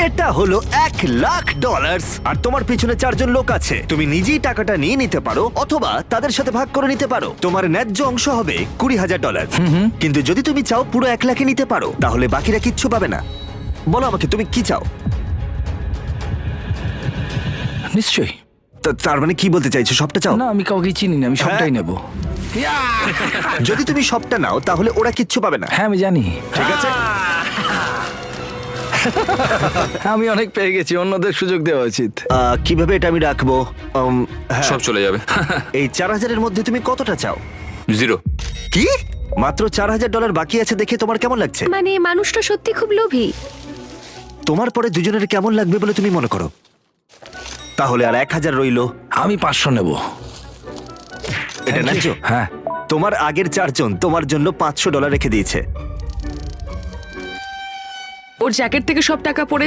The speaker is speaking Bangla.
এটা হলো $1,00,000 আর তোমার পিছনে 4 জন লোক আছে। তুমি নিজেই টাকাটা নিয়ে নিতে পারো অথবা তাদের সাথে ভাগ করে নিতে পারো। তোমার ন্যায্য অংশ হবে $20,000। কিন্তু যদি তুমি চাও পুরো 1,00,000 নিতে পারো, তাহলে বাকিরা কিচ্ছু পাবে না। বলো আমাকে তুমি কি চাও। নিশ্চয়ই। তার মানে কি বলতে চাইছো, সবটা চাও? না, আমি কাউকে চিনি না, আমি সবটাই নেব। যদি তুমি সবটা নাও তাহলে ওরা কিচ্ছু পাবে না। হ্যাঁ, আমি জানি। ঠিক আছে, আমি অনেক পেয়ে গেছি, অন্যদের সুযোগ দেওয়া উচিত। কিভাবে এটা আমি রাখবো? হ্যাঁ, সব চলে যাবে। এই 4,000-এর মধ্যে তুমি কতটা চাও? 0। কি? মাত্র $4,000 বাকি আছে দেখে তোমার কেমন লাগছে? মানে মানুষটা সত্যি খুব লোভী। তোমার পরে দুজনের কেমন লাগবে বলে তুমি মনে করো? তাহলে আর 1,000 রইলো। আমি 500 নেব। এটা ন্যায্য? হ্যাঁ। তোমার আগের 4 জন তোমার জন্য $500 রেখে দিয়েছে। ওর জ্যাকেট থেকে সব টাকা পড়ে